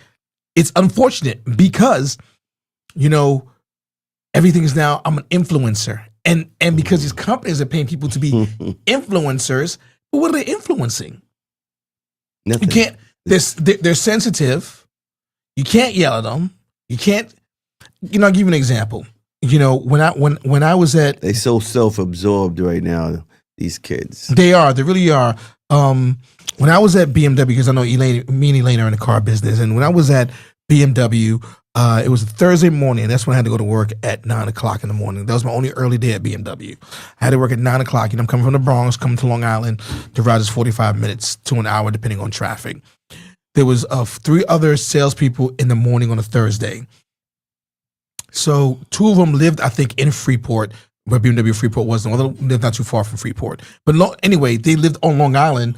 Speaker 3: it's unfortunate because, you know, everything is now, I'm an influencer. And because these companies are paying people to be influencers, but what are they influencing?
Speaker 4: Nothing.
Speaker 3: You can't. They're sensitive. You can't yell at them. You can't. You know, I'll give you an example. You know, when I was at,
Speaker 4: they're so self-absorbed right now. These kids.
Speaker 3: They are. They really are. When I was at BMW, because I know me and Elaine are in the car business, and when I was at BMW, it was a Thursday morning. That's when I had to go to work at 9:00 in the morning. That was my only early day at BMW. I had to work at 9:00. You know, I'm coming from the Bronx, coming to Long Island. The ride is 45 minutes to an hour, depending on traffic. There was 3 other salespeople in the morning on a Thursday. So 2 of them lived, I think, in Freeport, where BMW Freeport was. The other lived not too far from Freeport. But anyway, they lived on Long Island,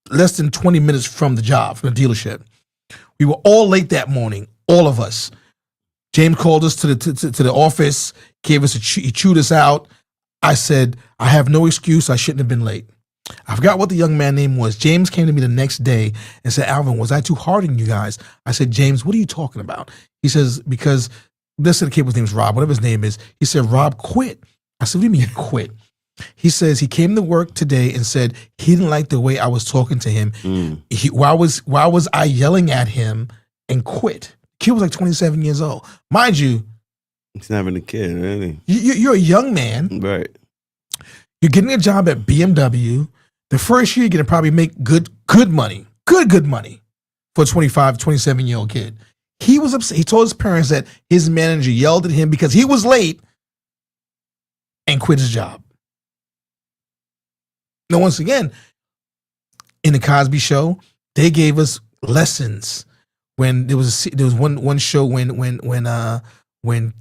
Speaker 3: less than 20 minutes from the job, from the dealership. We were all late that morning, all of us. James called us to the office, gave us he chewed us out. I said, "I have no excuse. I shouldn't have been late." I forgot what the young man's name was. James came to me the next day and said, "Alvin, was I too hard on you guys?" I said, "James, what are you talking about?" He says, "Because this kid's name is Rob, whatever his name is." He said, "Rob quit." I said, "What do you mean he quit?" He says he came to work today and said he didn't like the way I was talking to him. Why was I yelling at him and quit? Kid was like 27 years old. Mind you,
Speaker 4: he's not even a kid, really.
Speaker 3: You're a young man.
Speaker 4: Right.
Speaker 3: You're getting a job at BMW. The first year you're going to probably make good money. Good money for a 25, 27-year-old kid. He was upset. He told his parents that his manager yelled at him because he was late and quit his job. Now, once again, in the Cosby Show, they gave us lessons. When there was one show when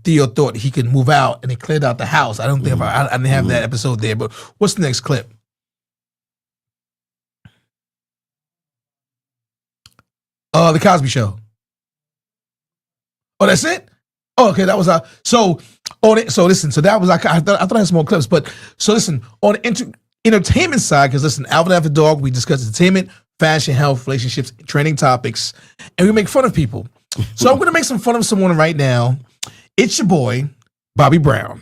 Speaker 3: Theo thought he could move out and they cleared out the house. I don't think I didn't have that episode there. But what's the next clip? The Cosby Show. Oh, that's it? Oh, okay, that was so listen, so that was I thought I had some more clips, but so listen, on the entertainment side, because listen, Alvin After Dark, we discuss entertainment, fashion, health, relationships, trending topics, and we make fun of people. So I'm going to make some fun of someone right now. It's your boy, Bobby Brown.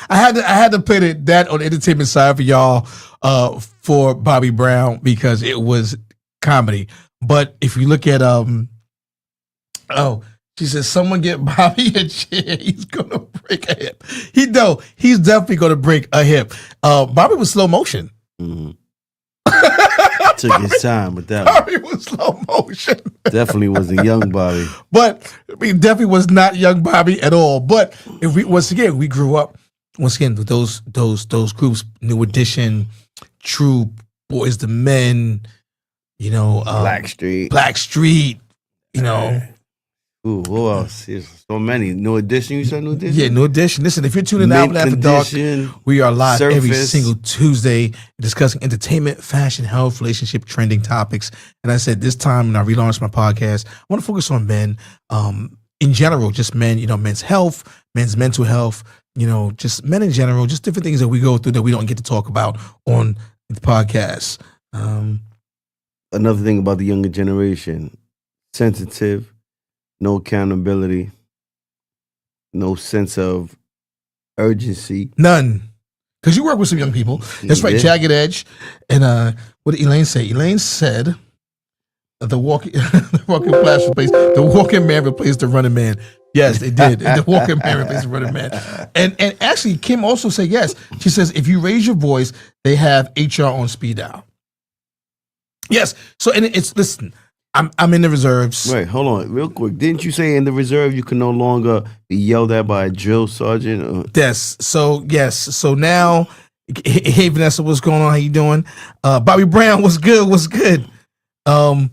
Speaker 3: I had to put that on the entertainment side for y'all for Bobby Brown because it was comedy. But if you look at she says someone get Bobby a chair, he's gonna break a hip. He's definitely gonna break a hip. Bobby was slow motion.
Speaker 4: Mm-hmm. Took his time with that.
Speaker 3: Bobby was slow motion.
Speaker 4: Definitely wasn't young Bobby.
Speaker 3: But definitely was not young Bobby at all. But if we grew up with those groups, New Edition, True, Boys the Men, Blackstreet,
Speaker 4: Ooh, who else? There's so many. New Edition, you said New Edition?
Speaker 3: Yeah, New Edition. Listen, if you're tuning in Alvin After Dark, we are live every single Tuesday discussing entertainment, fashion, health, relationship, trending topics. And I said this time when I relaunched my podcast, I want to focus on men in general, just men, men's health, men's mental health, just men in general, just different things that we go through that we don't get to talk about on the podcast.
Speaker 4: Another thing about the younger generation, sensitive, no accountability, no sense of urgency.
Speaker 3: None. Because you work with some young people. That's right, Jagged Edge. And what did Elaine say? Elaine said the walking man replaced the running man. Yes, they did. The walking man replaced the running man. And actually, Kim also said yes. She says, if you raise your voice, they have HR on speed dial. Yes. So, and listen, I'm in the reserves.
Speaker 4: Wait, hold on, real quick. Didn't you say in the reserve you can no longer be yelled at by a drill sergeant?
Speaker 3: Yes. So now, hey Vanessa, what's going on? How you doing? Bobby Brown, what's good? What's good?
Speaker 4: Bobby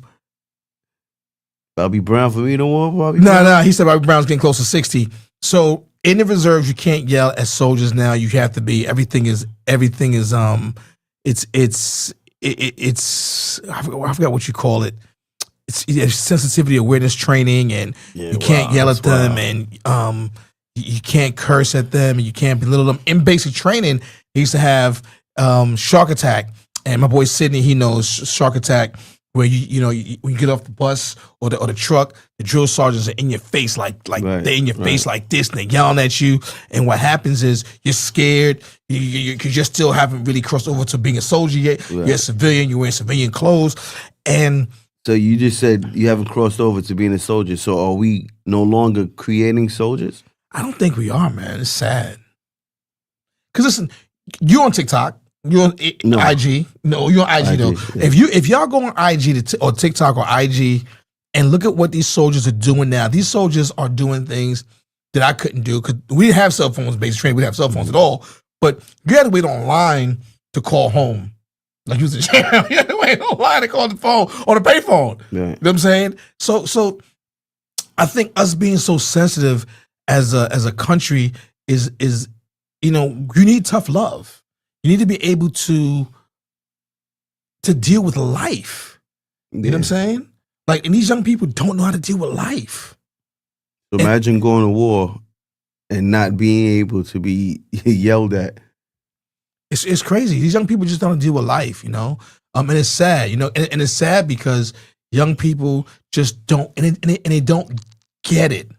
Speaker 4: Brown for me no more. Bobby.
Speaker 3: No. He said Bobby Brown's getting close to 60. So in the reserves, you can't yell at soldiers now. You have to be. Everything is. It's. I forgot what you call it. It's sensitivity awareness training, and you can't yell at them, and you can't curse at them, and you can't belittle them. In basic training, they used to have Shark Attack, and my boy Sidney, he knows Shark Attack, where when you get off the bus or the truck, the drill sergeants are in your face like they're in your face like this, and they're yelling at you. And what happens is you're scared. You still haven't really crossed over to being a soldier yet. Right. You're a civilian. You're wearing civilian clothes, and
Speaker 4: so you just said you haven't crossed over to being a soldier. So are we no longer creating soldiers?
Speaker 3: I don't think we are, man. It's sad. Because listen, you're on TikTok. You're on IG. No, you're on IG though. Yeah. If y'all go on IG or TikTok or IG and look at what these soldiers are doing now, these soldiers are doing things that I couldn't do because we didn't have cell phones, basic training. We didn't have cell phones at all. But you had to wait online to call home. Like you was in jail. You had to wait online to call the phone or the payphone. Yeah. You know what I'm saying? So I think us being so sensitive as a country is you need tough love. You need to be able to deal with life. You know what I'm saying? Like, and these young people don't know how to deal with life.
Speaker 4: So imagine going to war and not being able to be yelled at.
Speaker 3: It's crazy. These young people just don't deal with life, and it's sad, and it's sad because young people just don't, and they don't get it.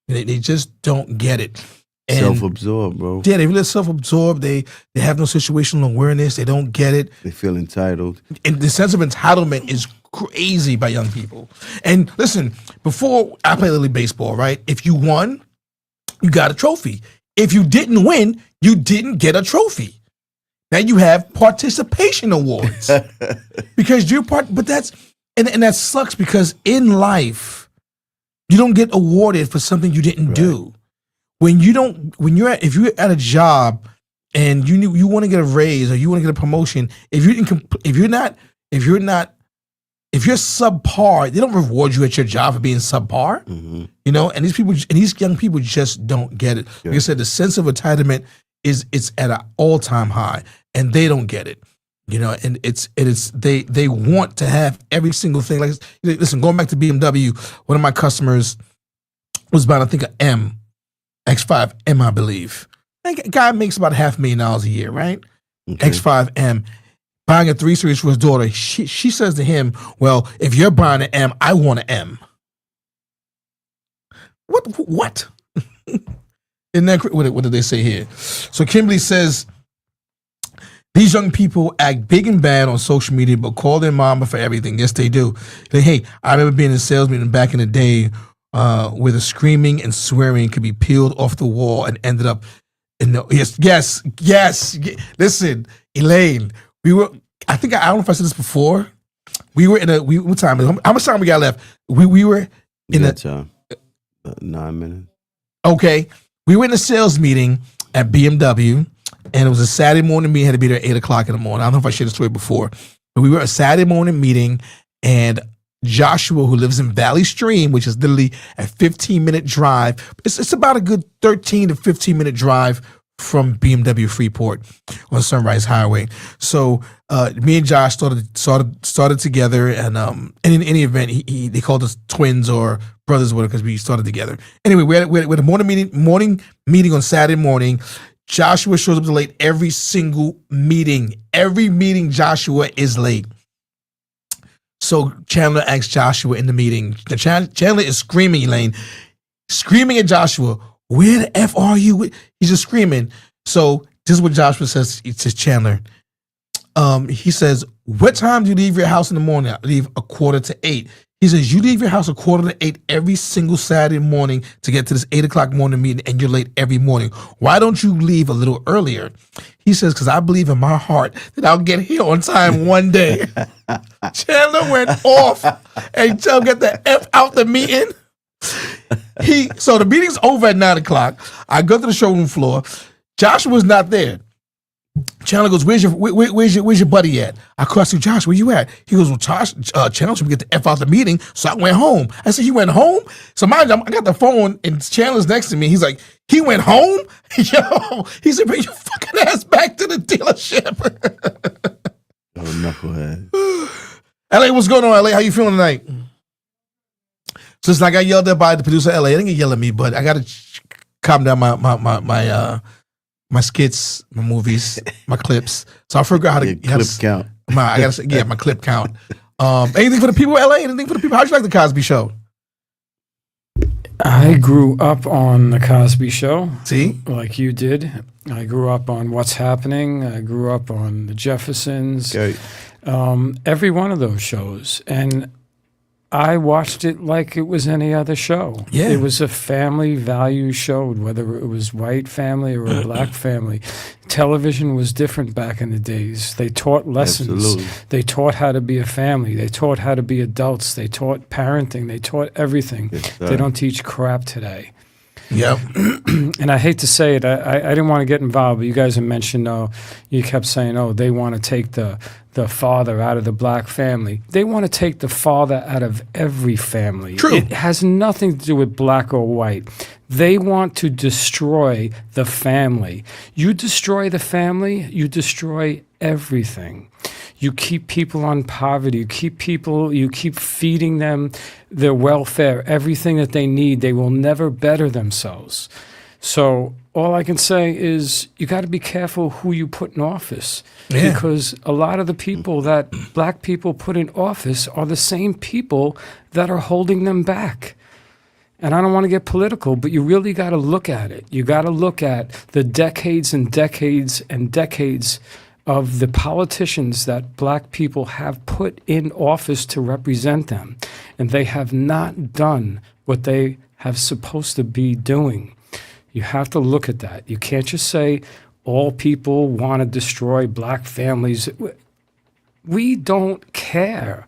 Speaker 3: They just don't get it. And
Speaker 4: self-absorbed, bro.
Speaker 3: Yeah, they really self-absorbed. They have no situational awareness. They don't get it.
Speaker 4: They feel entitled.
Speaker 3: And the sense of entitlement is crazy by young people. And listen, before I played Little League Baseball, right? If you won, you got a trophy. If you didn't win, you didn't get a trophy. Now you have participation awards because you're but that's and that sucks because in life you don't get awarded for something you didn't do. If you're at a job and you want to get a raise or you want to get a promotion, if you're subpar, they don't reward you at your job for being subpar. Mm-hmm. And these young people just don't get it. Yeah. Like I said, the sense of entitlement it's at an all-time high, and they don't get it. And they want to have every single thing. Like, listen, going back to BMW, one of my customers was buying, I think, an X5M, I believe. A guy makes about $500,000 a year, right? Okay. X5M. Buying a 3 Series for his daughter. She says to him, well, if you're buying an M, I want an M. What? And then what did they say here? So Kimberly says, these young people act big and bad on social media, but call their mama for everything. Yes, they do. Hey, I remember being in a sales meeting back in the day where the screaming and swearing could be peeled off the wall and ended up in the yes. Listen, Elaine, I don't know if I said this before. We were what time? How much time we got left? We were in
Speaker 4: time. 9 minutes.
Speaker 3: Okay. We were in a sales meeting at BMW, and it was a Saturday morning meeting. Had to be there at 8 o'clock in the morning. I don't know if I shared the story before, but we were at a Saturday morning meeting, and Joshua, who lives in Valley Stream, which is literally a 15-minute drive. It's about a good 13 to 15-minute drive from BMW Freeport on Sunrise Highway. So me and Josh started together, and in any event, they called us twins or brothers, whatever, because we started together. Anyway, we're at a morning meeting on Saturday morning. Joshua shows up late every single meeting. Every meeting, Joshua is late. So Chandler asks Joshua in the meeting. Chandler is screaming, Elaine, screaming at Joshua, where the F are you? He's just screaming. So this is what Joshua says to Chandler. He says, what time do you leave your house in the morning? I leave 7:45. He says, you leave your house 7:45 every single Saturday morning to get to this 8 o'clock morning meeting, and you're late every morning. Why don't you leave a little earlier? He says, because I believe in my heart that I'll get here on time one day. Chandler went off and tell get the F out the meeting. So the meeting's over at 9 o'clock. I go to the showroom floor. Joshua's not there. Chandler goes, where's your buddy at? I crossed to Josh, where you at? He goes, well, Chandler should get the F out the meeting. So I went home. I said, you went home? So mind you, I got the phone and Chandler's next to me. He's like, he went home? Yo, he said, bring your fucking ass back to the dealership.
Speaker 4: Oh, knucklehead.
Speaker 3: LA, what's going on, LA? How you feeling tonight? So it's like I yelled at by the producer, LA. I didn't get yelled at me, but I got to calm down my skits, my movies, my clips. So I forgot how to
Speaker 4: clip count.
Speaker 3: I gotta say, my clip count. Anything for the people, LA? Anything for the people? How'd you like the Cosby Show?
Speaker 21: I grew up on the Cosby Show.
Speaker 3: See,
Speaker 21: like you did. I grew up on What's Happening. I grew up on The Jeffersons.
Speaker 4: Okay.
Speaker 21: Every one of those shows, and I watched it like it was any other show.
Speaker 3: Yeah.
Speaker 21: It was a family value show, whether it was white family or a black family. Television was different back in the days. They taught lessons.
Speaker 4: Absolutely.
Speaker 21: They taught how to be a family. They taught how to be adults. They taught parenting. They taught everything.
Speaker 4: Yes,
Speaker 21: they don't teach crap today.
Speaker 3: Yep.
Speaker 21: And I hate to say it, I didn't want to get involved, but you guys have mentioned, you kept saying, they want to take the father out of the black family. They want to take the father out of every family.
Speaker 3: True.
Speaker 21: It has nothing to do with black or white. They want to destroy the family. You destroy the family, you destroy everything. You keep people on poverty. You keep feeding them their welfare, everything that they need. They will never better themselves. So all I can say is you got to be careful who you put in office.
Speaker 3: Yeah.
Speaker 21: Because a lot of the people that black people put in office are the same people that are holding them back. And I don't want to get political, but you really got to look at it. You got to look at the decades and decades and decades of the politicians that black people have put in office to represent them. And they have not done what they have supposed to be doing. You have to look at that. You can't just say all people want to destroy black families. We don't care.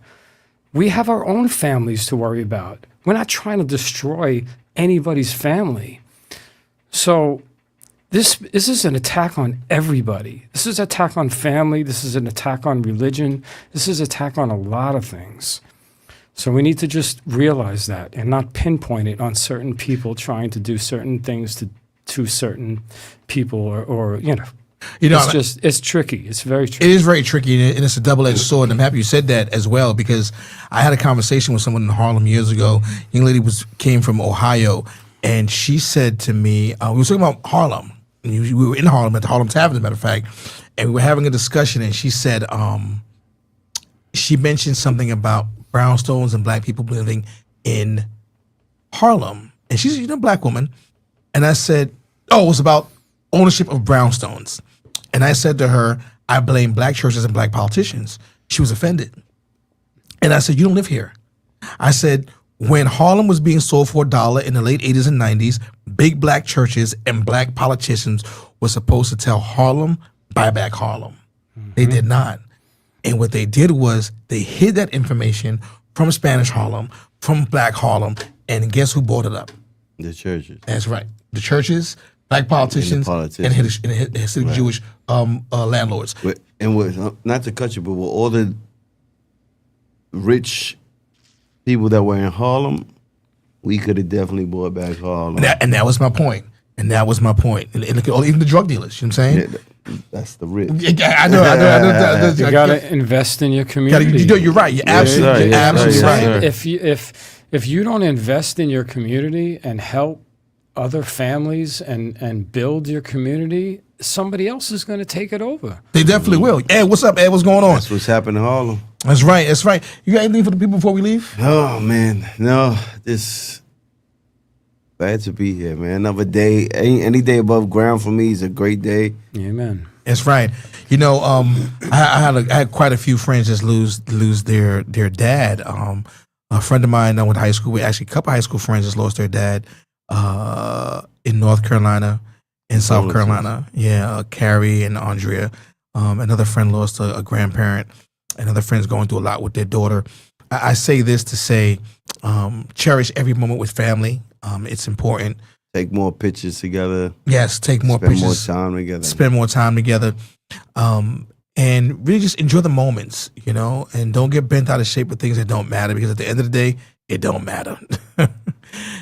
Speaker 21: We have our own families to worry about. We're not trying to destroy anybody's family. So this is an attack on everybody. This is an attack on family. This is an attack on religion. This is an attack on a lot of things. So we need to just realize that and not pinpoint it on certain people trying to do certain things to certain people or it's tricky. It's very tricky.
Speaker 3: It is very tricky, and it's a double-edged sword. And I'm happy you said that as well, because I had a conversation with someone in Harlem years ago. A young lady came from Ohio, and she said to me, we were talking about Harlem. We were in Harlem at the Harlem Tavern, as a matter of fact, and we were having a discussion, and she said, she mentioned something about brownstones and black people living in Harlem. and she's a black woman. And I said, oh, it was about ownership of brownstones. And I said to her, I blame black churches and black politicians. She was offended. And I said, you don't live here. I said, when Harlem was being sold for $1 in the late 80s and 90s, big black churches and black politicians were supposed to tell Harlem, buy back Harlem. They did not. And what they did was they hid that information from Spanish Harlem, from black Harlem, and guess who bought it up?
Speaker 4: The churches.
Speaker 3: That's right. The churches, black politicians, and Hasidic Jewish landlords.
Speaker 4: And with, not to cut you, but with all the rich people that were in Harlem, we could have definitely bought back Harlem.
Speaker 3: And that was my point. And look at all, even the drug dealers, you know what I'm saying?
Speaker 4: Yeah, that's the rich.
Speaker 3: I know.
Speaker 21: You got to invest in your community.
Speaker 3: You're right. You're absolutely right.
Speaker 21: If you don't invest in your community and help other families and build your community, somebody else is going to take it over.
Speaker 3: They definitely will. Ed, what's up, Ed? What's going on?
Speaker 4: That's what's happening in Harlem.
Speaker 3: That's right. You got anything for the people before we leave?
Speaker 4: Oh, man. No, glad to be here, man. Another day. Any day above ground for me is a great day.
Speaker 21: Amen.
Speaker 3: That's right. You know, I had quite a few friends just lose their dad. A friend of mine I went to high school with, actually a couple high school friends just lost their dad in North Carolina, in South Carolina. Yeah, Carrie and Andrea. Another friend lost a grandparent. Another friend's going through a lot with their daughter. I say this to say, cherish every moment with family. It's important.
Speaker 4: Take more pictures together.
Speaker 3: Yes, take more pictures.
Speaker 4: Spend more time together.
Speaker 3: Spend more time together. And really just enjoy the moments, you know, and don't get bent out of shape with things that don't matter, because at the end of the day, it don't matter.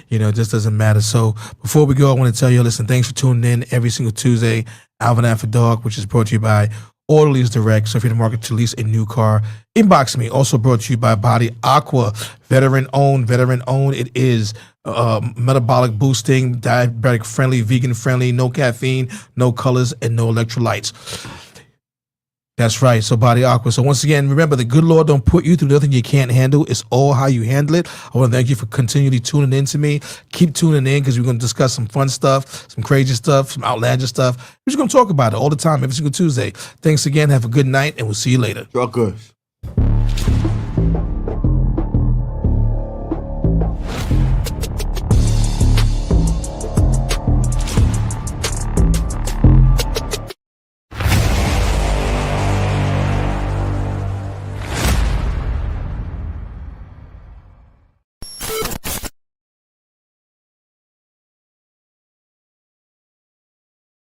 Speaker 3: You know, it just doesn't matter. So before we go, I want to tell you, listen, thanks for tuning in every single Tuesday, Alvin After Dark, which is brought to you by Orderlies Direct. So if you're in the market to lease a new car, inbox me. Also brought to you by Body Aqua, veteran owned. It is metabolic boosting, diabetic friendly, vegan friendly, no caffeine, no colors, and no electrolytes. That's right. So Body Aqua. So once again, remember, the good Lord don't put you through nothing you can't handle. It's all how you handle it. I want to thank you for continually tuning in to me. Keep tuning in, because we're going to discuss some fun stuff, some crazy stuff, some outlandish stuff. We're just going to talk about it all the time, every single Tuesday. Thanks again. Have a good night, and we'll see you later.
Speaker 4: Truckers.